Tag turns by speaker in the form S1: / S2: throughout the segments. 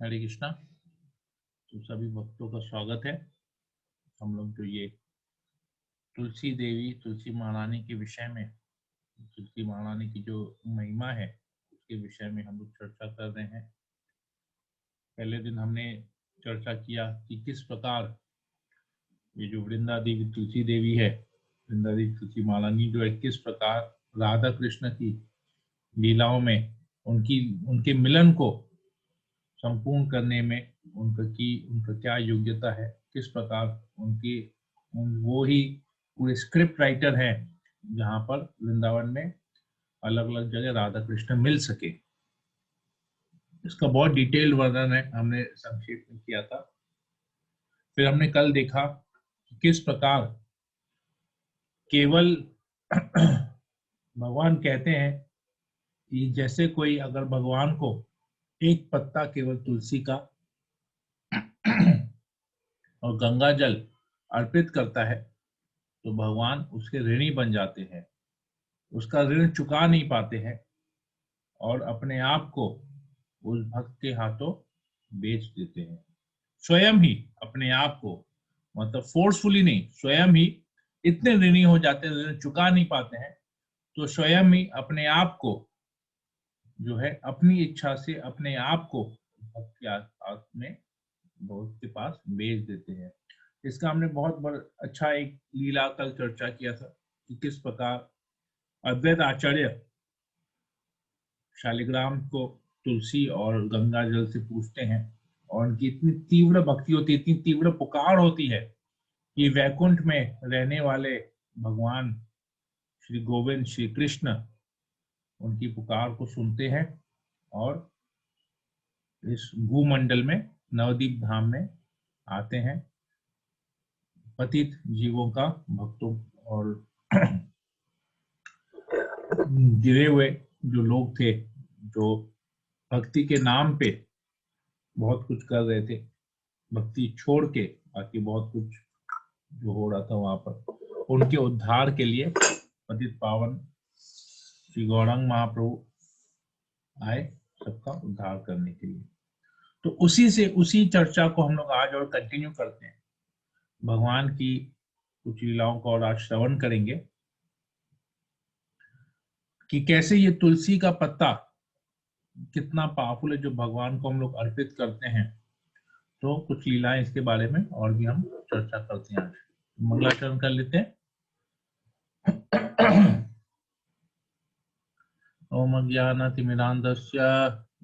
S1: हरे कृष्णा। तो सभी भक्तों का स्वागत है। हम लोग जो ये तुलसी देवी, तुलसी महारानी के विषय में, तुलसी महारानी की जो महिमा है उसके विषय में हम लोग चर्चा कर रहे हैं। पहले दिन हमने चर्चा किया कि किस प्रकार ये जो वृंदा देवी तुलसी देवी है, वृंदा देवी तुलसी महारानी जो है, किस प्रकार राधा कृष्ण की लीलाओं में उनके मिलन को संपूर्ण करने में उनका क्या योग्यता है, किस प्रकार वो ही पूरे स्क्रिप्ट राइटर है जहाँ पर वृंदावन में अलग अलग जगह राधा कृष्ण मिल सके। इसका बहुत डिटेल्ड वर्णन है, हमने संक्षेप में किया था। फिर हमने कल देखा कि किस प्रकार केवल भगवान कहते हैं कि जैसे कोई अगर भगवान को एक पत्ता केवल तुलसी का और गंगा जल अर्पित करता है तो भगवान उसके ऋणी बन जाते हैं, उसका ऋण चुका नहीं पाते हैं और अपने आप को उस भक्त के हाथों बेच देते हैं। स्वयं ही अपने आप को, मतलब फोर्सफुली नहीं, स्वयं ही इतने ऋणी हो जाते हैं, ऋण चुका नहीं पाते हैं तो स्वयं ही अपने आप को जो है अपनी इच्छा से अपने आप को भक्त के हाथ में, भक्त के पास बेच देते हैं। इसका हमने बहुत बड़ा अच्छा एक लीला कल चर्चा किया था कि किस प्रकार अद्वैत आचार्य शालिग्राम को तुलसी और गंगा जल से पूछते हैं और उनकी इतनी तीव्र भक्ति होती है, इतनी तीव्र पुकार होती है कि वैकुंठ में रहने वाले भगवान श्री गोविंद श्री कृष्ण उनकी पुकार को सुनते हैं और इस भूमंडल में नवदीप धाम में आते हैं। पतित जीवों का, भक्तों और गिरे हुए जो लोग थे, जो भक्ति के नाम पे बहुत कुछ कर रहे थे, भक्ति छोड़ के बाकी बहुत कुछ जो हो रहा था वहां पर, उनके उद्धार के लिए पतित पावन श्री गौरांग महाप्रभु आए सबका उद्धार करने के लिए। तो उसी चर्चा को हम लोग आज और कंटिन्यू करते हैं। भगवान की कुछ लीलाओं को और आज श्रवण करेंगे कि कैसे ये तुलसी का पत्ता कितना पावरफुल है जो भगवान को हम लोग अर्पित करते हैं। तो कुछ लीलाएं इसके बारे में और भी हम चर्चा करते हैं। आज मंगलाचरण कर लेते हैं। ओम अज्ञानतिमिरान्धस्य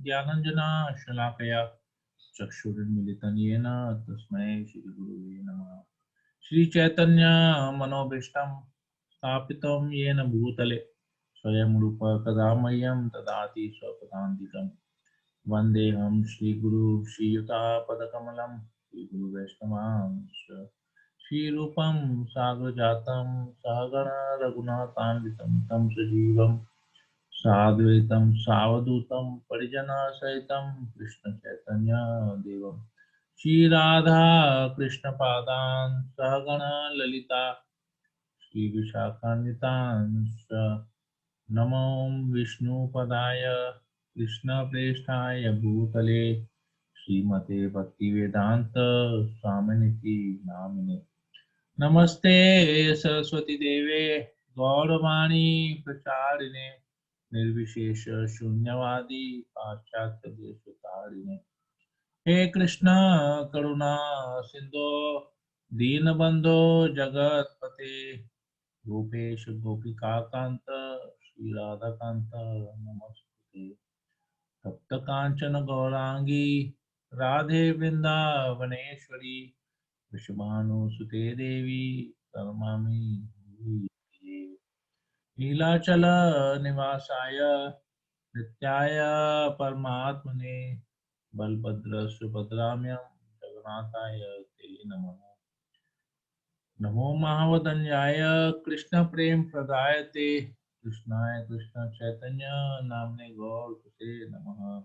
S1: ज्ञानाञ्जनशलाकया चक्षुरुन्मीलितं येन तस्मै श्रीगुरुवे नमः। श्रीचैतन्य मनोभीष्टं स्थापितं येन भूतले स्वयं रूप कदा मह्यं ददाति स्वपदान्तिकम्। वन्देऽहं श्रीगुरु श्रीयुतापदकमलं श्रीगुरुवैष्णवांश्च श्रीरूपं साग्रजातं सहगण रघुनाथान्वितं तं सजीवं साद्वैतं सावधूतं परिजनसहितं कृष्णचैतन्य देवं श्रीराधा कृष्णपादान् सहगण ललिता श्रीविशाखान्वितांश्च नमो विष्णुपदाय कृष्णप्रेष्ठाय भूतले श्रीमते भक्तिवेदांत स्वामिनिति नामिने। नमस्ते सरस्वती देवे गौरवाणी प्रचारिणे निर्विशेष शून्यवादी पाश्चात्य देशतारिणे। हे कृष्ण करुणा सिंधो दीनबंधो जगतपते गोपेश गोपिका कांत श्री राधा कांत नमस्ते। तप्त कांचन गौरांगी राधे वृंदावनेश्वरी वृषभानुसुते देवी प्रणमामि हरिप्रिये। नीलाचल निवासाय नित्याय परमात्मने बलभद्र सुभद्राम्यं जगन्नाथाय ते नमः। नमो महावदन्याय कृष्ण प्रेम प्रदायते कृष्णाय कृष्ण चैतन्य नामने गौरते नमः।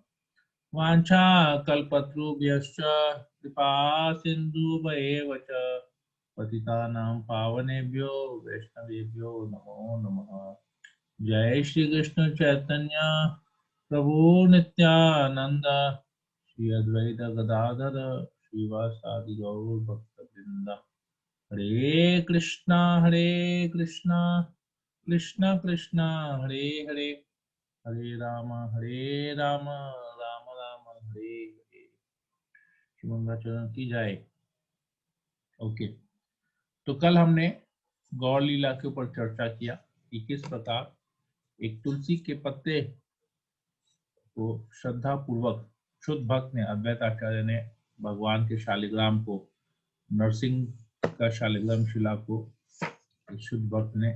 S1: वाञ्छा कल्पतरुभ्यश्च कृपा सिन्धुभ्येव च पतितानां पावनेभ्यो वैष्णवेभ्यो नमो नमः। जय श्री कृष्ण चैतन्य प्रभु नित्यानंद श्री अद्वैत गदाधर श्रीवासादि गौर भक्त वृंदा। हरे कृष्णा कृष्णा कृष्णा हरे हरे, हरे राम राम राम हरे हरे। मंगलाचरण की जाए। ओके, तो कल हमने गौर लीला के ऊपर चर्चा किया कि किस प्रकार एक तुलसी के पत्ते को श्रद्धा पूर्वक शुद्ध भक्त ने, अद्वैत आचार्य ने भगवान के शालिग्राम को, नरसिंह का शालिग्राम शिला को शुद्ध भक्त ने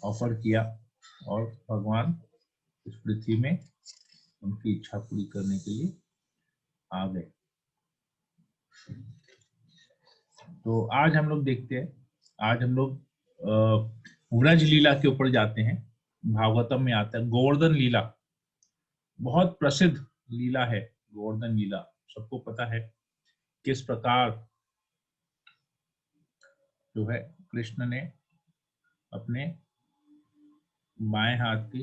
S1: ऑफर किया और भगवान इस पृथ्वी में उनकी इच्छा पूरी करने के लिए आ गए। तो आज हम लोग देखते हैं, आज हम लोग व्रज लीला के ऊपर जाते हैं। भागवतम में आता है गोवर्धन लीला, बहुत प्रसिद्ध लीला है गोवर्धन लीला। सबको पता है किस प्रकार जो है कृष्ण ने अपने बाएं हाथ की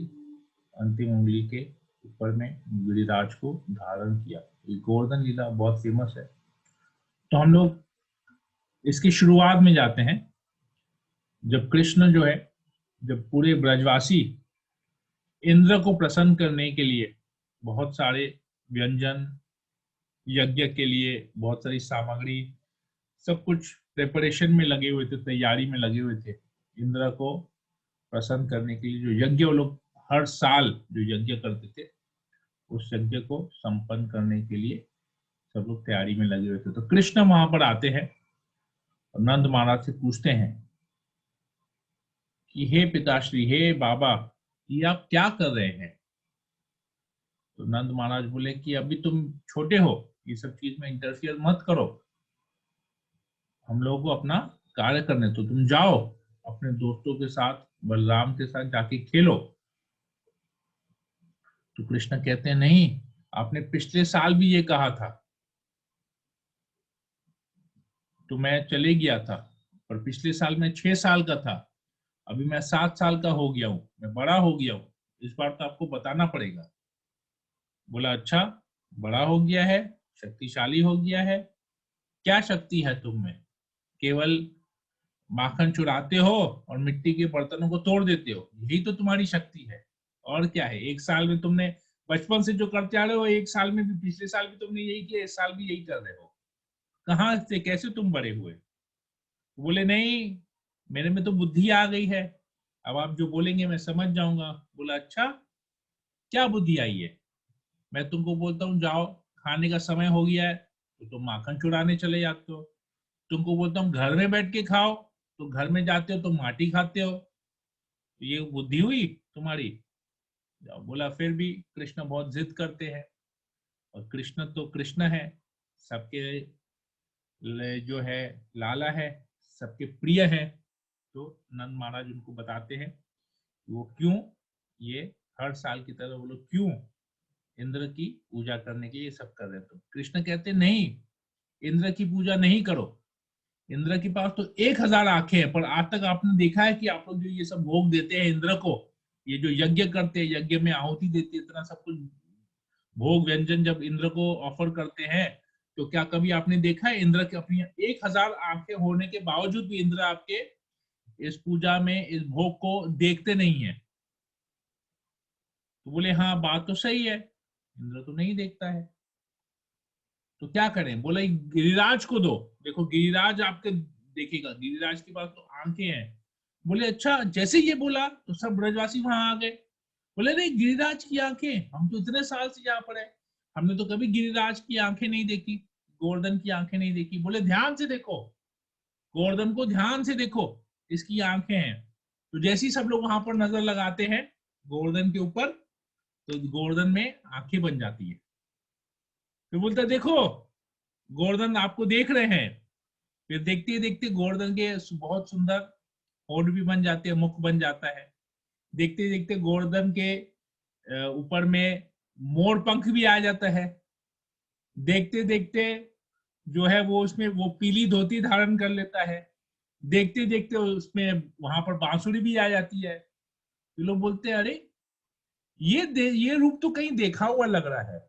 S1: अंतिम उंगली के ऊपर में गिरिराज को धारण किया। ये गोवर्धन लीला बहुत फेमस है। तो हम लोग इसकी शुरुआत में जाते हैं, जब कृष्ण जो है, जब पूरे ब्रजवासी इंद्र को प्रसन्न करने के लिए बहुत सारे व्यंजन, यज्ञ के लिए बहुत सारी सामग्री, सब कुछ प्रिपरेशन में लगे हुए थे, तैयारी में लगे हुए थे। इंद्र को प्रसन्न करने के लिए जो यज्ञ वो लोग हर साल जो यज्ञ करते थे, उस यज्ञ को संपन्न करने के लिए सब लोग तैयारी में लगे हुए थे। तो कृष्ण वहां पर आते हैं और नंद महाराज से पूछते हैं कि हे पिताश्री, हे बाबा, ये आप क्या कर रहे हैं? तो नंद महाराज बोले कि अभी तुम छोटे हो, ये सब चीज में इंटरफियर मत करो, हम लोगों को अपना कार्य करने दो, तुम जाओ अपने दोस्तों के साथ, बलराम के साथ जाके खेलो। तो कृष्ण कहते हैं नहीं, आपने पिछले साल भी ये कहा था तो मैं चले गया था, पर पिछले साल मैं 6 साल का था, अभी मैं 7 साल का हो गया हूं, मैं बड़ा हो गया हूं, इस बार तो आपको बताना पड़ेगा। बोला अच्छा, बड़ा हो गया है, शक्तिशाली हो गया है, क्या शक्ति है तुम में? केवल माखन चुराते हो और मिट्टी के बर्तनों को तोड़ देते हो, यही तो तुम्हारी शक्ति है। और क्या है, एक साल में तुमने बचपन से जो करते आ रहे हो, एक साल में भी, पिछले साल भी तुमने यही किया, इस साल भी यही कर रहे हो, कहाँ से कैसे तुम बड़े हुए? बोले नहीं, मेरे में तो बुद्धि आ गई है, अब आप जो बोलेंगे मैं समझ जाऊंगा। बोला अच्छा, क्या बुद्धि आई है? मैं तुमको बोलता हूँ जाओ, खाने का समय हो गया है, तो तुम माखन चुराने चले जाते हो। तुमको बोलता हूँ घर में बैठ के खाओ, तो घर में जाते हो तो माटी खाते हो। तो ये बुद्धि हुई तुम्हारी? बोला फिर भी कृष्ण बहुत जिद करते हैं, और कृष्ण तो कृष्ण है, सबके जो है लाला है, सबके प्रिय है। तो नंद महाराज उनको बताते हैं वो क्यों, ये हर साल की तरह वो लोग क्यों इंद्र की पूजा करने के लिए सब कर रहे थे। तो कृष्ण कहते नहीं, इंद्र की पूजा नहीं करो, इंद्र के पास तो 1000 आंखें हैं, पर आज तक आपने देखा है कि आप लोग जो ये सब भोग देते हैं इंद्र को, ये जो यज्ञ करते हैं, यज्ञ में आहुति देते हैं, इतना सब कुछ भोग व्यंजन जब इंद्र को ऑफर करते हैं, तो क्या कभी आपने देखा है इंद्र के अपनी 1000 आंखें होने के बावजूद भी इंद्र आपके इस पूजा में इस भोग को देखते नहीं है? तो बोले हाँ बात तो सही है, इंद्र तो नहीं देखता है, तो क्या करें? बोले गिरिराज को दो, देखो गिरिराज आपके देखेगा, गिरिराज के पास तो आंखें हैं। बोले अच्छा, जैसे ये बोला तो सब ब्रजवासी वहां आ गए। बोले नहीं, गिरिराज की आंखें, हम तो इतने साल से यहाँ पर है, हमने तो कभी गिरिराज की आंखें नहीं देखी, गोवर्धन की आंखें नहीं देखी। बोले ध्यान से देखो, गोवर्धन को ध्यान से देखो, इसकी आंखें हैं। तो जैसे ही सब लोग वहां पर नजर लगाते हैं गोवर्धन के ऊपर, तो गोवर्धन में आंखें बन जाती है। फिर बोलता देखो, गोवर्धन आपको देख रहे हैं। फिर देखते देखते गोवर्धन के बहुत सुंदर होठ भी बन जाते हैं, मुख बन जाता है। देखते देखते गोवर्धन के ऊपर में मोर पंख भी आ जाता है। देखते देखते जो है वो उसमें वो पीली धोती धारण कर लेता है। देखते देखते उसमें वहां पर बांसुरी भी आ जाती है। तो लोग बोलते हैं अरे ये रूप तो कहीं देखा हुआ लग रहा है।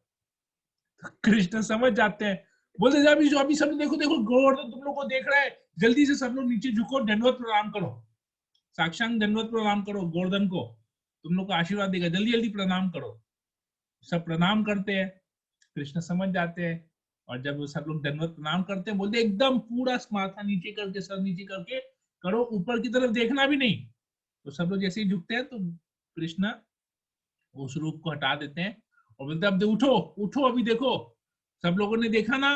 S1: कृष्ण समझ जाते हैं, बोलते हैं अभी जो अभी सब देखो देखो गोवर्धन तुम लोग को देख रहा है, जल्दी से सब लोग नीचे झुको, दंडवत प्रणाम करो, साक्षांग दंडवत प्रणाम करो गोवर्धन को, तुम लोग को आशीर्वाद देगा, जल्दी जल्दी प्रणाम करो। सब प्रणाम करते हैं, कृष्ण समझ जाते हैं, और जब वो सब लोग दंडवत प्रणाम करते हैं, बोलते एकदम पूरा माथा नीचे करके, सर नीचे करके करो, ऊपर की तरफ देखना भी नहीं। तो सब लोग जैसे ही झुकते हैं तो कृष्ण उस रूप को हटा देते हैं और बोलते अब उठो उठो, अभी देखो सब लोगों ने देखा ना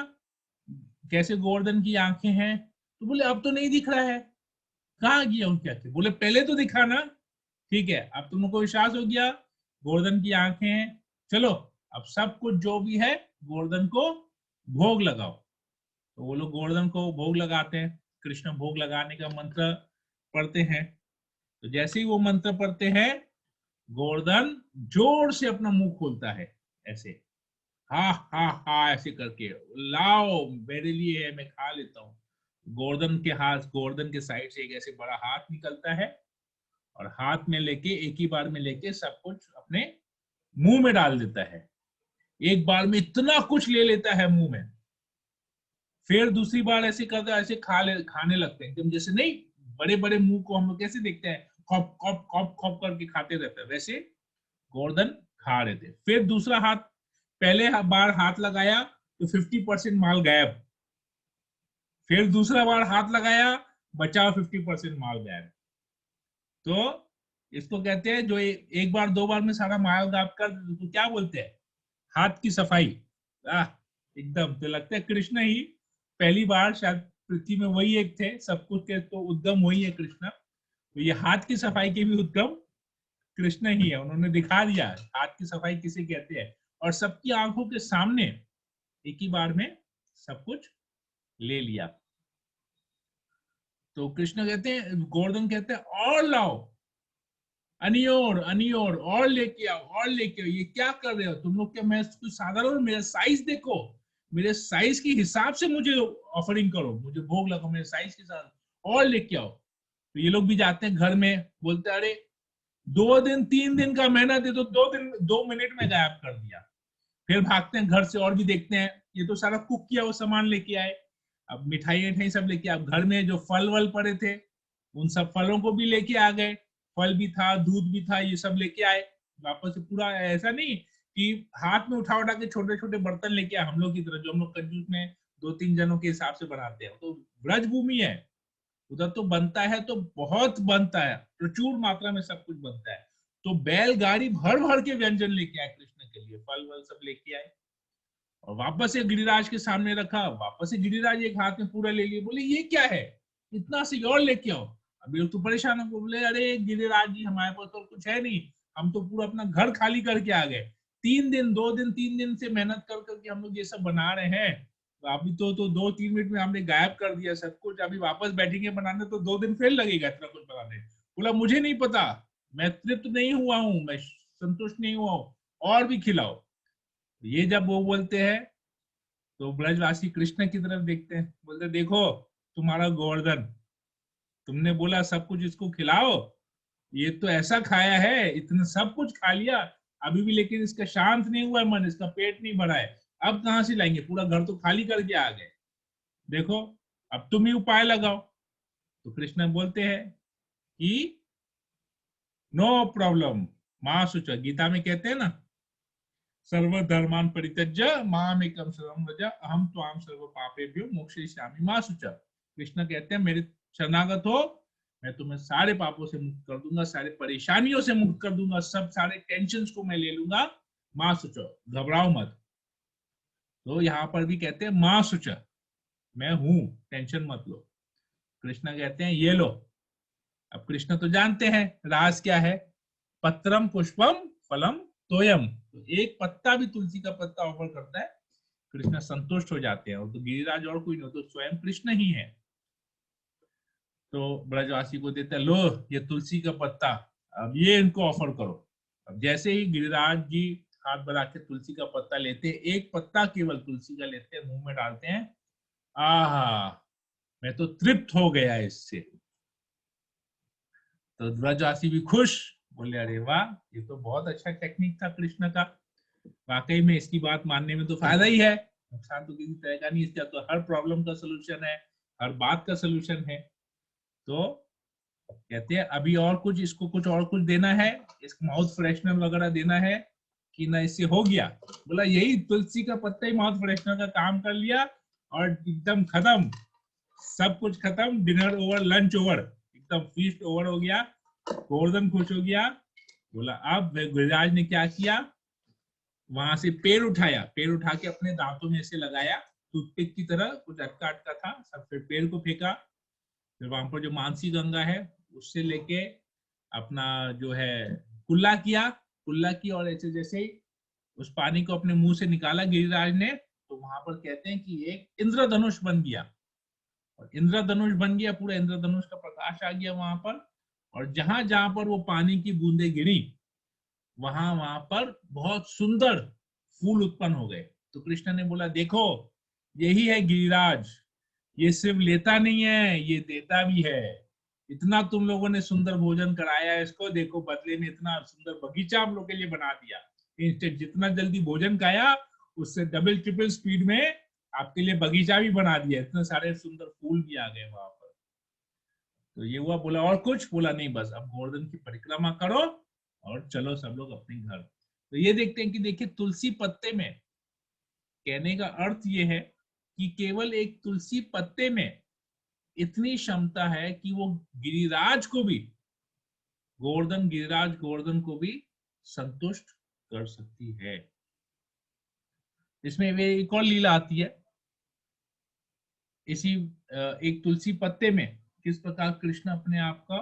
S1: कैसे गोवर्धन की आंखें हैं, तो बोले अब तो नहीं दिख रहा है, कहाँ गया उनकी आंखें, बोले पहले तो दिखा ना, ठीक है अब तुम लोग को विश्वास हो गया गोवर्धन की आंखें हैं, चलो अब सब कुछ जो भी है गोवर्धन को भोग लगाओ। तो वो लोग गोवर्धन को भोग लगाते हैं, कृष्ण भोग लगाने का मंत्र पढ़ते हैं। तो जैसे ही वो मंत्र पढ़ते हैं, गोवर्धन जोर से अपना मुंह खोलता है, ऐसे हा हा हा ऐसे करके, लाओ मेरे लिए है मैं खा लेता हूँ। गोवर्धन के साइड से एक ऐसे बड़ा हाथ निकलता है, और हाथ में लेके एक ही बार में लेके सब कुछ अपने मुंह में डाल देता है, एक बार में इतना कुछ ले लेता है मुंह में। फिर दूसरी बार ऐसे करता है, ऐसे खाने लगते हैं एकदम, जैसे नहीं बड़े बड़े मुंह को हम लोग कैसे देखते हैं, खॉप खॉप खॉप खॉप करके खाते रहते हैं, वैसे गोवर्धन खा रहे थे। फिर दूसरा हाथ, पहले बार हाथ लगाया तो 50% माल गायब, फिर दूसरा बार हाथ लगाया बचाओ 50% माल गायब। तो इसको कहते हैं जो एक बार दो बार में सारा माल गायब कर, तो क्या बोलते हैं, हाथ की सफाई। आह, एकदम तो लगता है कृष्ण ही पहली बार शायद पृथ्वी में वही एक थे, सब कुछ के तो उद्गम वही है कृष्ण, तो ये हाथ की सफाई के भी उद्गम कृष्ण ही है, उन्होंने दिखा दिया हाथ की सफाई किसे कहते हैं, और सबकी आंखों के सामने एक ही बार में सब कुछ ले लिया। तो कृष्ण कहते हैं, गोवर्धन कहते हैं और लाओ, अनियोर अनियोर और लेके आओ और लेके आओ, ये क्या कर रहे हो तुम लोग, क्या मैं कुछ साधारण, मेरा साइज देखो, मेरे साइज के हिसाब से मुझे ऑफरिंग करो, मुझे भोग लगाओ मेरे साइज के साथ, और लेके आओ। तो ये लोग भी जाते हैं घर में, बोलते अरे 2 दिन 3 दिन का मेहनत है तो 2 दिन 2 मिनट में गायब कर दिया। फिर भागते हैं घर से और भी देखते हैं, ये तो सारा कुक किया वो सामान लेके आए, अब मिठाई मिठाई सब लेके, अब घर में जो फल वल पड़े थे उन सब फलों को भी लेके आ गए, फल भी था दूध भी था, ये सब लेके आए वापस से, पूरा ऐसा नहीं कि हाथ में उठा के छोटे छोटे बर्तन लेके आए हम लोग की तरह, जो हम लोग कंजूस में 2-3 जनों के हिसाब से बनाते हैं, तो ब्रज भूमि है उधर तो बनता है, तो बहुत बनता है, प्रचुर मात्रा में सब कुछ बनता है। तो बैलगाड़ी भर भर के व्यंजन लेके आए कृष्ण के लिए, फल वल सब लेके आए, और वापस से गिरिराज के सामने रखा, वापस से गिरिराज एक हाथ में पूरा ले लिए, बोले ये क्या है, इतना से और लेके आओ। अभी लोग तो परेशान हो, बोले अरे गिरिराज जी हमारे पास तो कुछ है नहीं, हम तो पूरा अपना घर खाली करके आ गए, 3 दिन 2 दिन 3 दिन से मेहनत कर करके हम लोग ये सब बना रहे हैं, तो अभी तो 2-3 मिनट में हमने गायब कर दिया सब कुछ, अभी वापस बैठेंगे बनाने तो 2 दिन फिर लगेगा इतना कुछ बनाने। बोला मुझे नहीं पता, मैं तृप्त नहीं हुआ हूँ, मैं संतुष्ट नहीं हुआ हूँ, और भी खिलाओ। ये जब वो बोलते हैं तो ब्रजवासी कृष्ण की तरफ देखते हैं, बोलते देखो तुम्हारा गोवर्धन, तुमने बोला सब कुछ इसको खिलाओ, ये तो ऐसा खाया है, इतना सब कुछ खा लिया अभी भी, लेकिन इसका शांत नहीं हुआ है मन, इसका पेट नहीं भरा है, अब कहां से लाएंगे, पूरा घर तो खाली करके आ गए, देखो अब तुम ही उपाय लगाओ। तो कृष्ण बोलते हैं कि नो प्रॉब्लम, माँ सुच, गीता में कहते हैं ना सर्वधर्मान परित्यज्य मामेकं शरणं व्रज अहम त्वां सर्व पापेभ्यो मोक्षयिष्यामि मा शुचः। कृष्ण कहते हैं मेरे शरणागत हो, मैं तुम्हें सारे पापों से मुक्त कर दूंगा, सारे परेशानियों से मुक्त कर दूंगा, सब सारे टेंशन को मैं ले लूंगा, माँ शुचः घबराओ मत। तो यहाँ पर भी कहते हैं माँ शुचः, मैं हूं, टेंशन मत लो। कृष्ण कहते हैं ये लो। अब कृष्ण तो जानते हैं राज क्या है, पत्रम पुष्पम फलम तोयम, तो एक पत्ता भी तुलसी का पत्ता ऑफर करता है, कृष्ण संतुष्ट हो जाते हैं, और तो गिरिराज और कोई नहीं, तो स्वयं कृष्ण ही है। तो ब्रजवासी को देता है, लो ये तुलसी का पत्ता, अब ये इनको ऑफर करो। अब जैसे ही गिरिराज जी हाथ बढ़ा के तुलसी का पत्ता लेते हैं, एक पत्ता केवल तुलसी का लेते हैं, मुंह में डालते हैं, आहा मैं तो तृप्त हो गया इससे। तो ब्रजवासी भी खुश, बोले अरे वाह ये तो बहुत अच्छा टेक्निक था कृष्ण का। वाकई में इसकी बात मानने में तो फायदा ही है, नुकसान तो किसी तरह का नहीं। इसका तो हर प्रॉब्लम का सोल्यूशन है, हर बात का सोल्यूशन है। तो कहते हैं अभी और कुछ, इसको कुछ और कुछ देना है, इसको माउथ फ्रेशनर वगैरह देना है कि ना इससे हो गया? बोला यही तुलसी का पत्ता ही माउथ फ्रेशनर का काम कर लिया और एकदम खत्म, सब कुछ खत्म, डिनर ओवर, लंच ओवर, एकदम फीस्ट ओवर हो गया। गोवर्धन खुश हो गया। बोला अब गिरिराज ने क्या किया, वहां से पेड़ उठाया, पेड़ उठा के अपने दांतों में ऐसे लगाया, टूथपिक की तरह, कुछ अटका अटका था सब, फिर पेड़ को फेंका। फिर वहां पर जो मानसी गंगा है उससे लेके अपना जो है कुल्ला किया, कुल्ला की, और ऐसे जैसे उस पानी को अपने मुंह से निकाला गिरिराज ने, तो वहां पर कहते हैं कि एक इंद्रधनुष बन गया। और इंद्रधनुष बन गया, पूरा इंद्रधनुष का प्रकाश आ गया वहां पर। और जहां जहां पर वो पानी की बूंदे गिरी, वहां वहां पर बहुत सुंदर फूल उत्पन्न हो गए। तो कृष्ण ने बोला देखो यही है गिरिराज, ये सिर्फ लेता नहीं है, ये देता भी है। इतना तुम लोगों ने सुंदर भोजन कराया है इसको, देखो बदले में इतना सुंदर बगीचा हम लोग के लिए बना दिया। इंस्टेंट जितना जल्दी भोजन खाया उससे डबल ट्रिपल स्पीड में आपके लिए बगीचा भी बना दिया, इतने सारे सुंदर फूल भी आ गए वहां पर। तो ये हुआ। बोला और कुछ? बोला नहीं, बस अब गोवर्धन की परिक्रमा करो और चलो सब लोग अपने घर। तो ये देखते हैं कि देखिए तुलसी पत्ते में, कहने का अर्थ ये है कि केवल एक तुलसी पत्ते में इतनी क्षमता है कि वो गिरिराज को भी, गोवर्धन, गिरिराज गोवर्धन को भी संतुष्ट कर सकती है। इसमें वे एक और लीला आती है, इसी एक तुलसी पत्ते में किस प्रकार कृष्ण अपने आप का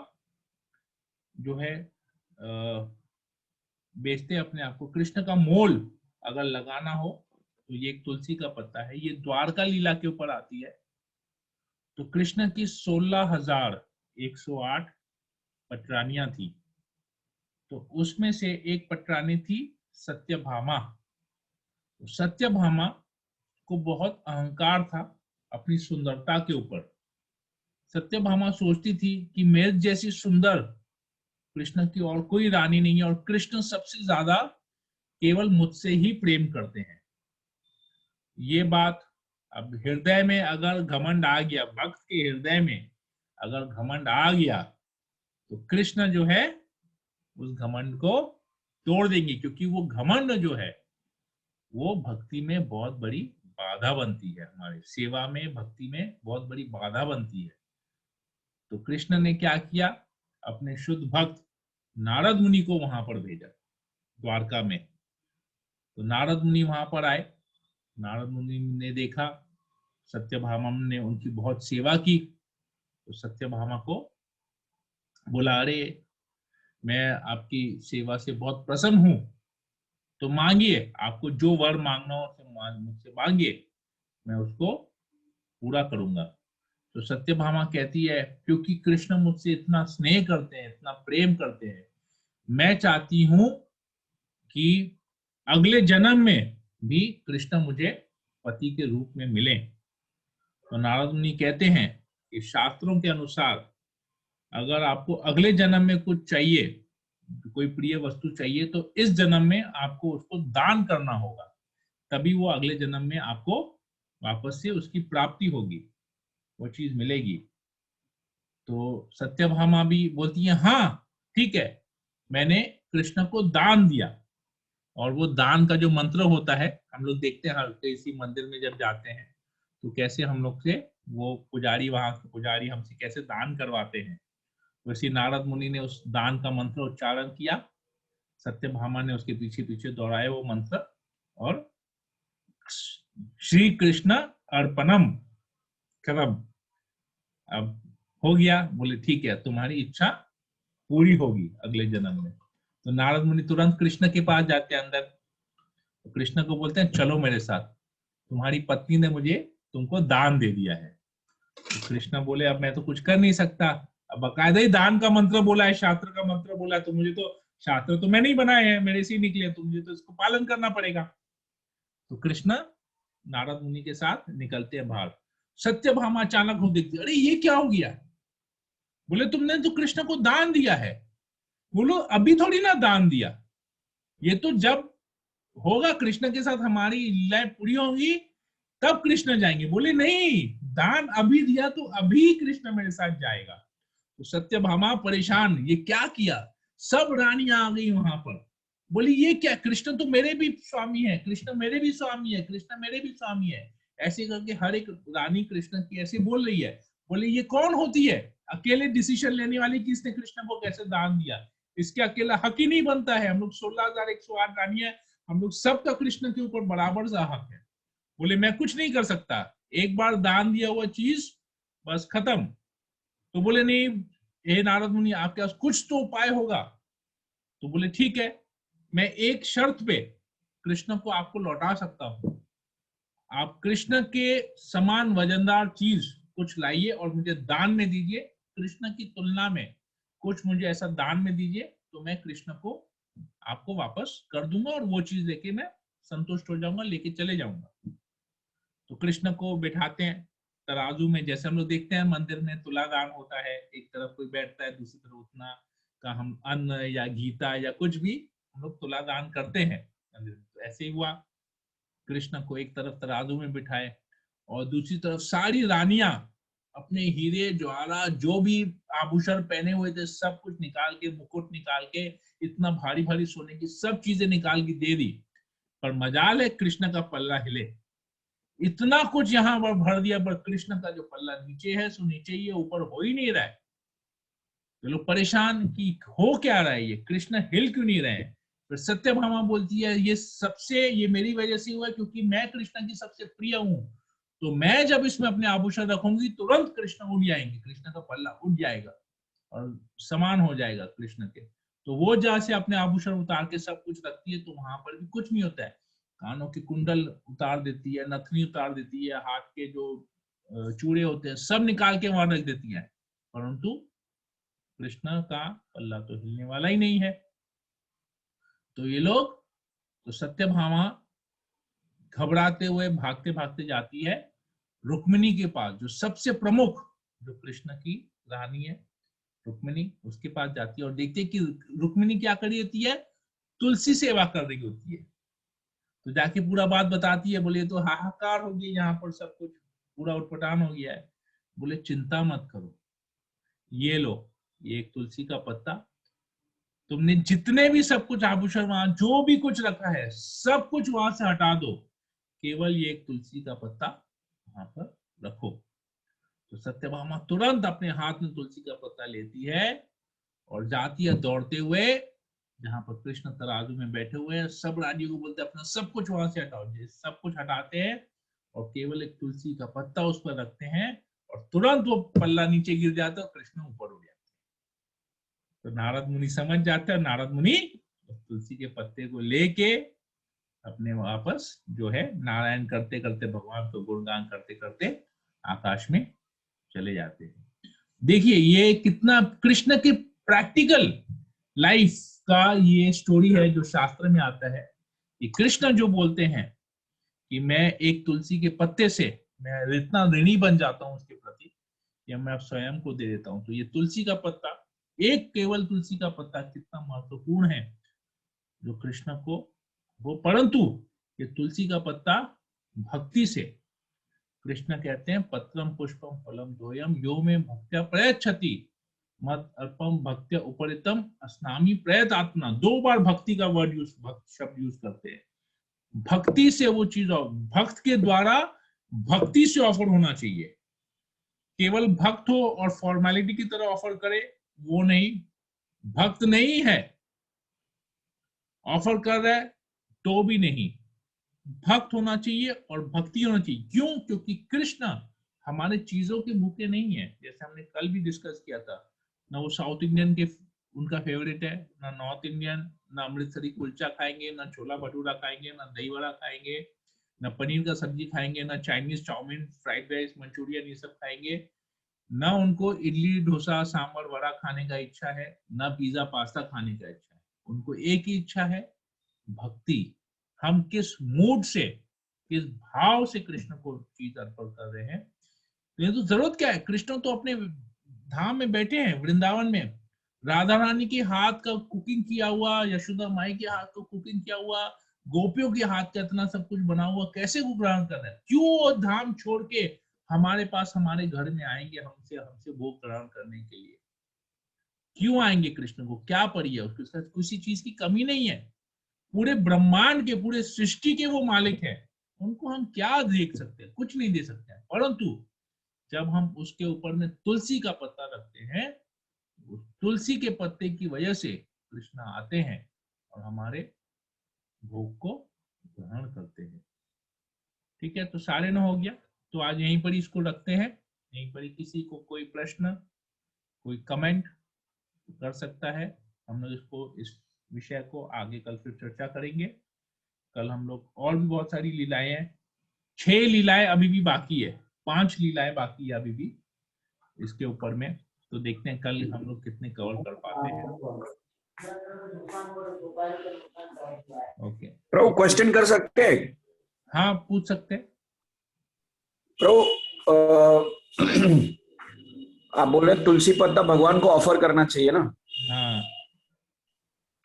S1: जो है बेचते अपने आप को। कृष्ण का मोल अगर लगाना हो तो ये एक तुलसी का पत्ता है। ये द्वारका लीला के ऊपर आती है। तो कृष्ण की 16,108 पटरानियां थी। तो उसमें से एक पटरानी थी सत्यभामा। तो सत्यभामा को बहुत अहंकार था अपनी सुंदरता के ऊपर। सत्यभामा सोचती थी कि मेरे जैसी सुंदर कृष्ण की और कोई रानी नहीं है, और कृष्ण सबसे ज्यादा केवल मुझसे ही प्रेम करते हैं। ये बात अब हृदय में अगर घमंड आ गया, भक्त के हृदय में अगर घमंड आ गया, तो कृष्ण जो है उस घमंड को तोड़ देंगे, क्योंकि वो घमंड जो है वो भक्ति में बहुत बड़ी बाधा बनती है, हमारी सेवा में, भक्ति में बहुत बड़ी बाधा बनती है। तो कृष्ण ने क्या किया, अपने शुद्ध भक्त नारद मुनि को वहां पर भेजा द्वारका में। तो नारद मुनि वहां पर आए। नारद मुनि ने देखा सत्यभामा ने उनकी बहुत सेवा की। तो सत्यभामा को बोला अरे मैं आपकी सेवा से बहुत प्रसन्न हूं, तो मांगिए, आपको जो वर मांगना हो मुझसे मांगिए, मैं उसको पूरा करूंगा। तो सत्यभामा कहती है क्योंकि कृष्ण मुझसे इतना स्नेह करते हैं, इतना प्रेम करते हैं, मैं चाहती हूं कि अगले जन्म में भी कृष्ण मुझे पति के रूप में मिले। तो नारद मुनि कहते हैं कि शास्त्रों के अनुसार अगर आपको अगले जन्म में कुछ चाहिए, कोई प्रिय वस्तु चाहिए, तो इस जन्म में आपको उसको दान करना होगा, तभी वो अगले जन्म में आपको वापस से उसकी प्राप्ति होगी, वो चीज मिलेगी। तो सत्यभामा भी बोलती है हाँ ठीक है, मैंने कृष्ण को दान दिया। और वो दान का जो मंत्र होता है, हम लोग देखते हैं हर किसी मंदिर में जब जाते हैं तो कैसे हम लोग से वो पुजारी, वहां के पुजारी हमसे कैसे दान करवाते हैं, वैसे नारद मुनि ने उस दान का मंत्र उच्चारण किया, सत्यभामा ने उसके पीछे पीछे दोहराए वो मंत्र, और श्री कृष्ण अर्पणम करम, अब हो गया। बोले ठीक है, तुम्हारी इच्छा पूरी होगी अगले जन्म में। तो नारद मुनि तुरंत कृष्ण के पास जाते हैं अंदर। तो कृष्ण को बोलते हैं चलो मेरे साथ, तुम्हारी पत्नी ने मुझे तुमको दान दे दिया है। तो कृष्ण बोले अब मैं तो कुछ कर नहीं सकता, अब बकायदा ही दान का मंत्र बोला है, शास्त्र का मंत्र बोला है, तो मुझे तो, शास्त्र तो मैंने ही बनाए हैं, मेरे से ही निकले, तो मुझे तो इसको पालन करना पड़ेगा। तो कृष्ण नारद मुनि के साथ निकलते हैं बाहर। सत्यभामा अचानक हो देखती, अरे ये क्या हो गया? बोले तुमने तो कृष्ण को दान दिया है। बोलो अभी थोड़ी ना दान दिया, ये तो जब होगा कृष्ण के साथ हमारी लीलाएं पूरी होंगी तब कृष्ण जाएंगे। बोले नहीं, दान अभी दिया तो अभी कृष्ण मेरे साथ जाएगा। तो सत्यभामा परेशान, ये क्या किया, सब रानियां आ गई वहां पर। बोली ये क्या, कृष्ण तो मेरे भी स्वामी है, कृष्ण मेरे भी स्वामी है, कृष्ण मेरे भी स्वामी है। ऐसे करके हर एक रानी कृष्ण की ऐसे बोल रही है। बोले ये कौन होती है अकेले डिसीजन लेने वाली कि इसने कृष्ण को कैसे दान दिया, इसके अकेला हक ही नहीं बनता है। हम लोग 16,108 रानी है, हम लोग सबका कृष्ण के ऊपर बराबर सा हक है। बोले मैं कुछ नहीं कर सकता, एक बार दान दिया हुआ चीज बस खत्म। तो बोले नहीं, हे नारद मुनि आपके पास कुछ तो उपाय होगा। तो बोले ठीक है, मैं एक शर्त पे कृष्ण को आपको लौटा सकता हूं। आप कृष्ण के समान वजनदार चीज कुछ लाइए और मुझे दान में दीजिए, कृष्ण की तुलना में कुछ मुझे ऐसा दान में दीजिए, तो मैं कृष्ण को आपको वापस कर दूंगा और वो चीज लेके मैं संतुष्ट हो जाऊंगा, लेके चले जाऊंगा। तो कृष्ण को बिठाते हैं तराजू में, जैसे हम लोग देखते हैं मंदिर में तुलादान होता है, एक तरफ कोई बैठता है, दूसरी तरफ उतना का हम अन्न या गीता या कुछ भी हम लोग तुलादान करते हैं मंदिर में। तो ऐसे ही हुआ, कृष्ण को एक तरफ तराजू में बिठाए और दूसरी तरफ सारी रानियां अपने हीरे ज्वाला जो भी आभूषण पहने हुए थे सब कुछ निकाल के, मुकुट निकाल के, इतना भारी भारी सोने की सब चीजें निकाल के दे दी। पर मजाल है कृष्ण का पल्ला हिले, इतना कुछ यहाँ पर भर दिया पर कृष्ण का जो पल्ला नीचे है सो नीचे ही है, ऊपर हो ही नहीं रहा है। तो लोग परेशान कि हो क्या रहा है, ये कृष्ण हिल क्यों नहीं रहे हैं। फिर सत्यभामा बोलती है ये सबसे, ये मेरी वजह से हुआ क्योंकि मैं कृष्ण की सबसे प्रिय हूं, तो मैं जब इसमें अपने आभूषण रखूंगी तुरंत कृष्ण उड़ जाएंगे, कृष्ण का पल्ला उड़ जाएगा और समान हो जाएगा कृष्ण के। तो वो जहां से अपने आभूषण उतार के सब कुछ रखती है तो वहां पर भी कुछ नहीं होता है। कानों की कुंडल उतार देती है, नथनी उतार देती है, हाथ के जो चूड़े होते हैं सब निकाल के वहां रख देती है, परंतु कृष्ण का पल्ला तो हिलने वाला ही नहीं है। तो ये लोग, तो सत्यभामा घबराते हुए भागते भागते जाती है रुक्मिणी के पास, जो सबसे प्रमुख, जो कृष्ण की रानी है रुक्मिणी, उसके पास जाती है और देखती है कि रुक्मिणी क्या कर रही होती है, तुलसी सेवा कर रही होती है। तो जाके पूरा बात बताती है। बोले तो हाहाकार हो गई यहाँ पर, सब कुछ पूरा उटपटांग हो गया है। बोले चिंता मत करो, ये लो, ये एक तुलसी का पत्ता, तुमने जितने भी सब कुछ आभूषण वहां जो भी कुछ रखा है सब कुछ वहां से हटा दो, केवल ये एक तुलसी का पत्ता वहां पर रखो। तो सत्यभामा तुरंत अपने हाथ में तुलसी का पत्ता लेती है और जाती है दौड़ते हुए जहां पर कृष्ण तराजू में बैठे हुए हैं। सब रानियों को बोलते हैं अपना सब कुछ वहां से हटाओ, सब कुछ हटाते हैं और केवल एक तुलसी का पत्ता उस पर रखते हैं और तुरंत वो पल्ला नीचे गिर जाता है और कृष्ण ऊपर उड़ जाते हैं। तो नारद मुनि समझ जाते हैं, नारद मुनि तुलसी के पत्ते को लेके अपने वापस जो है नारायण करते करते, भगवान को गुणगान करते करते आकाश में चले जाते हैं। देखिए ये कितना कृष्ण की प्रैक्टिकल लाइफ का ये स्टोरी है जो शास्त्र में आता है कि कृष्ण जो बोलते हैं कि मैं एक तुलसी के पत्ते से मैं इतना ऋणी बन जाता हूं उसके प्रति या मैं स्वयं को दे देता हूं। तो ये तुलसी का पत्ता, एक केवल तुलसी का पत्ता कितना महत्वपूर्ण है जो कृष्ण को वो, परंतु ये तुलसी का पत्ता भक्ति से, कृष्ण कहते हैं पत्रम पुष्पम फलम दोयम यो में भक्त्या प्रयच्छति मत अल्पम भक्त्या उपरितम अस्नामी प्रयत आत्मा। 2 बार भक्ति का वर्ड यूज, शब्द यूज करते हैं। भक्ति से वो चीज, भक्त के द्वारा भक्ति से ऑफर होना चाहिए। केवल भक्त हो और फॉर्मेलिटी की तरह ऑफर करे वो नहीं, भक्त नहीं है ऑफर कर रहा है तो भी नहीं, भक्त होना चाहिए और भक्ति होना चाहिए। क्यों? क्योंकि कृष्ण हमारे चीजों के भूखे नहीं है, जैसे हमने कल भी डिस्कस किया था। ना वो साउथ इंडियन के उनका फेवरेट है, ना नॉर्थ इंडियन, ना अमृतसरी कुलचा खाएंगे, ना छोला भटूरा खाएंगे, ना दही वड़ा खाएंगे, ना पनीर का सब्जी खाएंगे, ना Chinese chowmein fried rice manchurian ये सब खाएंगे, ना उनको इडली डोसा सांबर वड़ा खाने का इच्छा है, ना पिज्जा पास्ता खाने का इच्छा है। उनको एक ही इच्छा है, भक्ति। हम किस मूड से, किस भाव से कृष्ण को चीज अर्पण कर रहे हैं। ये तो जरूरत क्या है, कृष्ण तो अपने धाम में बैठे हैं वृंदावन में, राधा रानी के हाथ का कुकिंग किया हुआ, यशोदा माई के हाथ का कुकिंग किया हुआ गोपियों के हाथ का इतना सब कुछ बना हुआ, कैसे वो ग्रहण कर रहे हैं? क्यों वो धाम छोड़ के हमारे पास, हमारे घर में आएंगे हमसे भोग ग्रहण करने के लिए? क्यों आएंगे? कृष्ण को क्या पड़ी है? उसके साथ किसी चीज की कमी नहीं है। पूरे ब्रह्मांड के, पूरे सृष्टि के वो मालिक है। उनको हम क्या देख सकते हैं? कुछ नहीं दे सकते हैं। परंतु जब हम उसके ऊपर में तुलसी का पत्ता रखते हैं, तुलसी के पत्ते की वजह से कृष्ण आते हैं और हमारे भोग को ग्रहण करते हैं। ठीक है, तो सारे न हो गया। तो आज यहीं पर इसको रखते हैं। यहीं पर किसी को कोई प्रश्न, कोई कमेंट कर सकता है। हम लोग इसको, इस विषय को आगे कल फिर चर्चा करेंगे। कल हम लोग और भी बहुत सारी लीलाएं हैं। 6 लीलाएं अभी भी बाकी है, 5 लीलाएं बाकी है अभी भी इसके ऊपर में। तो देखते हैं कल हम लोग कितने कवर कर पाते हैं। ओके,
S2: प्रभु क्वेश्चन कर सकते हैं?
S1: हाँ, पूछ सकते हैं
S2: प्रभु। आप बोल रहे तुलसी पत्ता भगवान को ऑफर करना चाहिए ना?
S1: हाँ,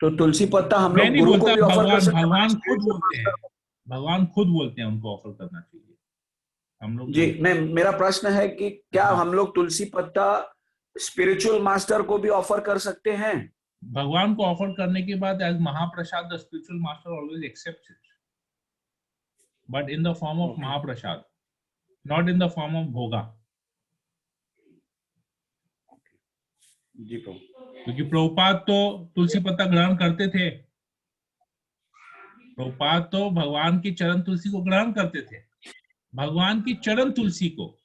S2: तो तुलसी पत्ता हम
S1: मैं
S2: लोग
S1: नहीं
S2: गुरु को
S1: बोलता,
S2: भी ऑफर कर सकते हैं?
S1: भगवान खुद बोलते हैं, भगवान खुद बोलते हैं उनको ऑफर करना चाहिए। हम लोग
S2: जी नहीं, मेरा प्रश्न है कि क्या
S1: हाँ,
S2: हम लोग तुलसी पत्ता स्पिरिचुअल मास्टर को भी ऑफर कर सकते हैं?
S1: भगवान को ऑफर करने के बाद as mahaprasad the spiritual master always accepts it, but in the form of mahaprasad, not in the form of bhoga.
S2: जी प्रभु।
S1: क्योंकि प्रभुपाद तो तुलसी पत्ता ग्रहण करते थे। प्रभुपाद तो भगवान की चरण तुलसी को ग्रहण करते थे, भगवान की चरण तुलसी को।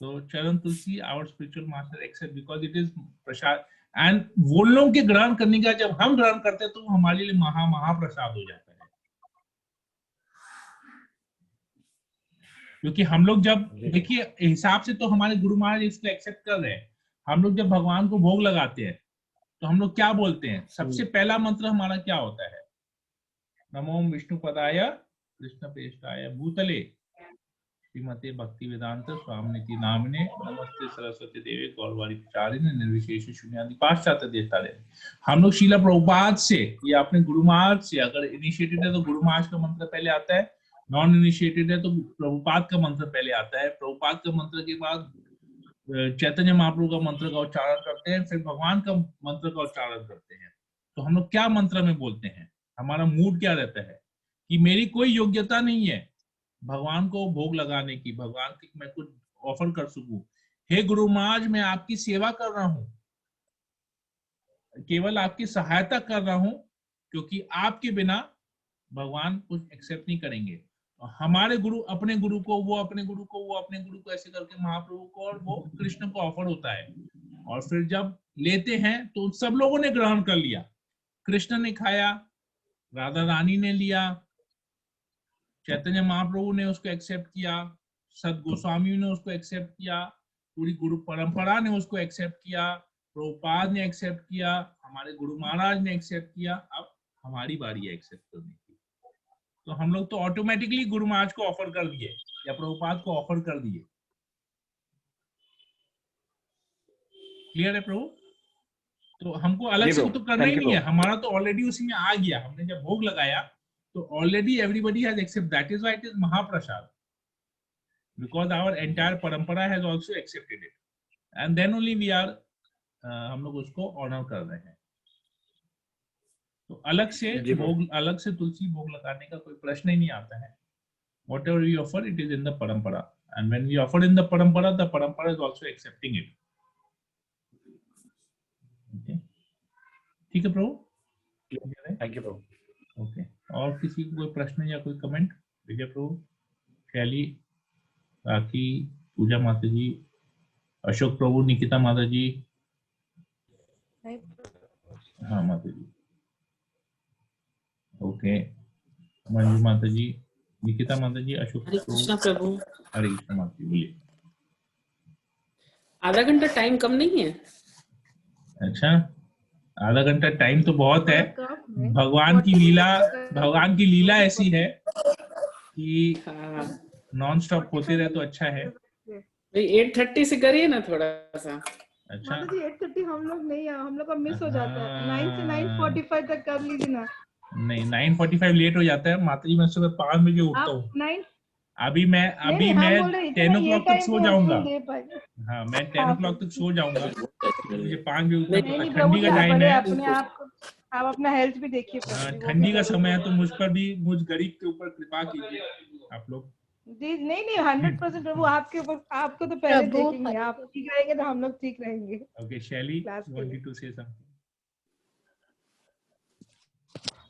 S1: तो charan tulsi our spiritual master accept because it is prasad. And वो लोग के ग्रहण करने का जब हम ग्रहण करते हैं तो हमारे लिए महाप्रसाद हो जाता है। क्योंकि हम लोग जब, देखिए हिसाब से तो हमारे गुरु महाराज इसको एक्सेप्ट कर रहे हैं। हम लोग जब भगवान को भोग लगाते हैं तो हम लोग क्या बोलते हैं? सबसे पहला मंत्र हमारा क्या होता है? नमो विष्णु पदाय कृष्ण प्रेष्ठाय भूतले श्रीमते भक्ति वेदांत स्वामिनिति नामिने नमस्ते सरस्वती देवी गौरवाणी प्रचारिणे निर्विशेष शून्यादि पाश्चात्य देवतारे। हम लोग शीला प्रभुपाद से या अपने गुरु महाराज से, अगर इनिशिएटेड है तो गुरु महाराज का मंत्र पहले आता है, नॉन इनिशिएटेड है तो प्रभुपाद का मंत्र पहले आता है। प्रभुपाद का मंत्र के बाद चैतन्य महाप्रभु का मंत्र का उच्चारण करते हैं, फिर भगवान का मंत्र का उच्चारण करते हैं। तो हम लोग क्या मंत्र में बोलते हैं? हमारा मूड क्या रहता है कि मेरी कोई योग्यता नहीं है भगवान को भोग लगाने की, भगवान की मैं कुछ ऑफर कर सकूं। हे गुरु महाराज, मैं आपकी सेवा कर रहा हूं, केवल आपकी सहायता कर रहा हूं, क्योंकि आपके बिना भगवान कुछ एक्सेप्ट नहीं करेंगे। हमारे गुरु अपने गुरु को, वो अपने गुरु को, वो अपने गुरु को, ऐसे करके महाप्रभु को और वो कृष्ण को ऑफर होता है। और फिर जब लेते हैं तो सब लोगों ने ग्रहण कर लिया। कृष्ण ने खाया, राधा रानी ने लिया, चैतन्य महाप्रभु ने उसको एक्सेप्ट किया, सद गोस्वामी ने उसको एक्सेप्ट किया, पूरी गुरु परंपरा ने उसको एक्सेप्ट किया, प्रभुपाद ने एक्सेप्ट किया, हमारे गुरु महाराज ने एक्सेप्ट किया। अब हमारी बारी है एक्सेप्ट करने की। तो हम लोग तो ऑटोमेटिकली गुरु महाराज को ऑफर कर दिए या प्रभुपाद को ऑफर कर दिए। क्लियर है प्रभु? तो हमको अलग से तो करना ही नहीं है, हमारा तो ऑलरेडी उसी में आ गया। हमने जब भोग लगाया तो already everybody has accepted, that is why it is महाप्रसाद, because our entire परंपरा has also accepted it and then only we are हम लोग उसको ऑनर कर रहे हैं। तो अलग से भोग, अलग से तुलसी भोग लगाने का कोई प्रश्न ही नहीं आता है। whatever we offer, it is in the parampara, and when we offer in the parampara is also accepting it. Okay, ठीक है प्रभु?
S2: थैंक यू प्रभु।
S1: ओके, और किसी को कोई प्रश्न या कोई कमेंट? विजय प्रभु, शैली, राखी, पूजा माता जी, अशोक प्रभु, निकिता माता जी, हाँ माता जी, ओके, मंजू माता जी, निकिता माता जी, अशोक
S3: प्रभु,
S1: हरे कृष्ण माता जी, बोलिए।
S3: आधा घंटा टाइम कम नहीं है?
S1: अच्छा, आधा घंटा टाइम तो बहुत है। भगवान की लीला ऐसी है कि नॉन स्टॉप होते रहे तो अच्छा है।
S3: 8:30 से करिए ना थोड़ा सा।
S1: अच्छा
S4: माता जी 8:30 हम लोग नहीं, हम लोग का मिस हो जाता है। 9 से 9:45 तक कर लीजिए ना।
S1: नहीं 9:45 लेट हो जाता है माता जी, मैं सुबह 5 बजे उठता
S4: आप
S1: हूँ।
S4: 9
S1: अभी मैं
S4: नहीं, हम बोल रहे
S1: 10
S4: इतना ये
S1: o'clock तक
S4: टाइम
S1: सो
S4: तो
S1: जाऊंगा।
S4: फुल दे पाएंगे।
S1: हाँ मैं 10
S4: हाँ
S1: o'clock तक सो जाऊंगा, तो मुझे 5 बजे उठना
S4: नहीं
S1: पड़ता
S4: नहीं
S1: है।
S4: प्रभु
S1: ठंडी
S4: जी,
S1: का
S4: आप
S1: टाइम
S4: बड़े
S1: है,
S4: अपने आप को, आप अपना हेल्थ भी देखिए प्रभु जी, वो भी
S1: ठंडी का
S4: जरूरी
S1: समय है, तो मुझ पर भी, मुझ गरीब के ऊपर कृपा कीजिए आप लोग।
S4: जी। नहीं नहीं 100% प्रभु आपके ऊपर, आपको तो पहले
S5: प्रभु
S4: देखेंगे। आप ठीक रहेंगे तो हम लोग ठीक रहेंगे
S1: ओके शैली,
S4: क्लास के लिए।
S1: Wanted to say something.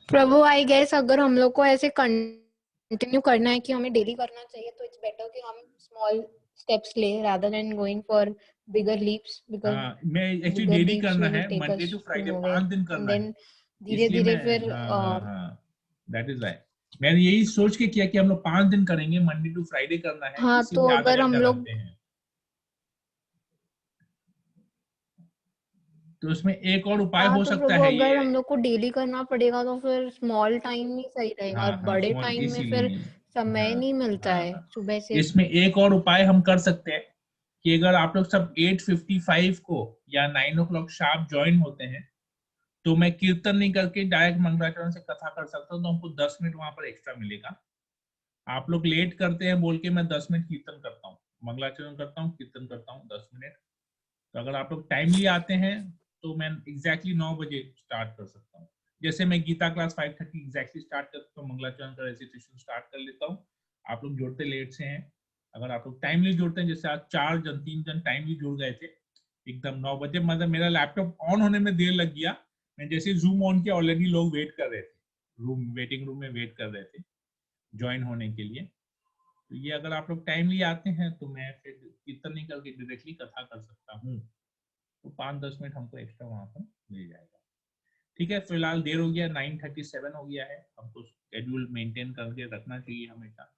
S5: Prabhu I guess अगर हम लोग को ऐसे कंटिन्यू करना है कि हमें डेली करना चाहिए, तो इट्स बेटर कि हम स्मॉल स्टेप्स ले rather than going for bigger leaps, because
S1: मैं एक्चुअली
S5: बिगर
S1: डेली
S5: लीप्स
S1: करना
S5: विल
S1: है,
S5: take
S1: Monday
S5: us
S1: to
S5: to
S1: Friday 5
S5: nowhere
S1: दिन
S5: एंड
S1: करना है,
S5: देन धीरे
S1: इसलिए
S5: धीरे
S1: मैं
S5: फिर
S1: हाँ दैट इज राइट। मैंने यही सोच के किया कि हम लोग 5 दिन करेंगे, मंडे टू फ्राइडे करना है,
S5: हाँ, तो
S1: इसीलिए आधा
S5: अगर हम
S1: घंटा
S5: लोग
S1: रखते हैं। तो उसमें एक और उपाय
S5: हाँ
S1: हो
S5: तो
S1: सकता
S5: प्रभु
S1: है
S5: अगर
S1: ये,
S5: हम लोग को डेली करना पड़ेगा तो फिर स्मॉल टाइम ही सही रहेगा, और
S1: हाँ
S5: बड़े
S1: स्मॉल,
S5: टाइम में फिर
S1: इसीलिए
S5: समय
S1: हाँ
S5: नहीं मिलता है
S1: हाँ।
S5: सुबह से।
S1: इसमें एक और उपाय हम कर सकते हैं कि अगर आप लोग सब 8:55 को या 9 o'clock शार्प ज्वाइन होते हैं, तो मैं कीर्तन नहीं करके डायरेक्ट मंगलाचरण से कथा कर सकता हूँ, तो हमको 10 मिनट वहां पर एक्स्ट्रा मिलेगा। आप लोग लेट करते हैं बोल के मैं 10 मिनट कीर्तन करता हूँ, मंगलाचरण करता हूँ, कीर्तन करता हूँ 10 मिनट। तो अगर आप लोग टाइमली आते हैं तो मैं एग्जैक्टली 9 बजे स्टार्ट कर सकता हूँ। जैसे मैं गीता क्लास 5:30 एग्जैक्टली स्टार्ट करता हूँ, मंगलाचरण का रेसिटेशन स्टार्ट कर लेता हूँ। आप लोग जुड़ते लेट से हैं, अगर आप लोग टाइमली जुड़ते हैं, जैसे आज 4 जन 3 जन टाइमली जुड़ गए थे एकदम 9 बजे, मतलब मेरा लैपटॉप ऑन होने में देर लग गया, मैं जैसे जूम ऑन किया ऑलरेडी लोग वेट कर रहे थे, वेटिंग रूम में वेट कर रहे थे ज्वाइन होने के लिए। तो ये अगर आप लोग टाइमली आते हैं तो मैं फिर कीर्तन नहीं करके डायरेक्टली कथा कर सकता हूँ, तो 5-10 मिनट हमको एक्स्ट्रा वहां पर मिल जाएगा। ठीक है, फिलहाल देर हो गया, 9:37 हो गया है, हमको शेड्यूल मेंटेन करके रखना चाहिए हमेशा।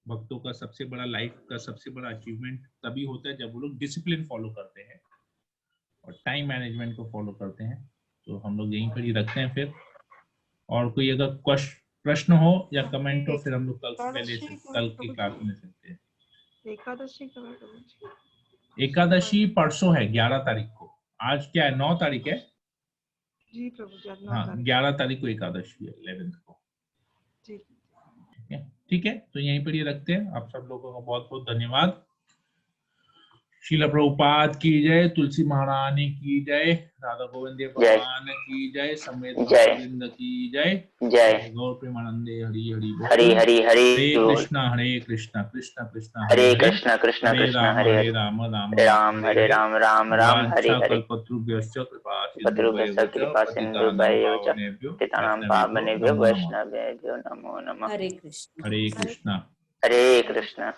S1: भक्तों का सबसे बड़ा, लाइफ का सबसे बड़ा अचीवमेंट तभी होता है जब वो लोग डिसिप्लिन फॉलो करते हैं और टाइम मैनेजमेंट को फॉलो करते हैं। तो हम लोग यहीं पर ही रखते हैं फिर, और कोई अगर प्रश्न हो या कमेंट हो फिर हम लोग कल की क्लास में ले सकते हैं।
S4: एकादशी का प्रभु जी।
S1: एकादशी परसों है 11 तारीख को, आज क्या है 9 तारीख है,
S4: जी प्रभु जी, आज 9
S1: हाँ
S4: तारीख
S1: 11 तारीख को एकादशी है, 11th को।
S4: जी।
S1: ठीक है, तो यहीं पर ये रखते हैं। आप सब लोगों का बहुत बहुत धन्यवाद। श्रील प्रभुपाद की जय, तुलसी महारानी की जय, राधा गोविंद भगवान की जय, समेत भक्तवृंद की जय, जय गौर प्रेमानंदे हरि हरि बोल।
S6: हरि हरि हरि
S1: हरे
S6: बोल।
S1: कृष्णा कृष्ण कृष्ण
S6: हरे कृष्णा कृष्णा
S1: हरे
S6: कृष्ण
S1: राम
S6: हरे
S1: हरे
S6: हरे
S1: राम राम
S6: राम हरे राम राम राम हरे हरे।
S1: कल्पतरुभ्यश्च कृपा
S6: पितृभ्यश्च कृपा सिन्धुभ्यैव च पतितानां पावनेभ्यो
S1: नमो नमः।
S6: वैष्णवेभ्यो नमो नमः।
S3: हरे कृष्ण।
S1: हरे कृष्णा।
S6: हरे कृष्णा।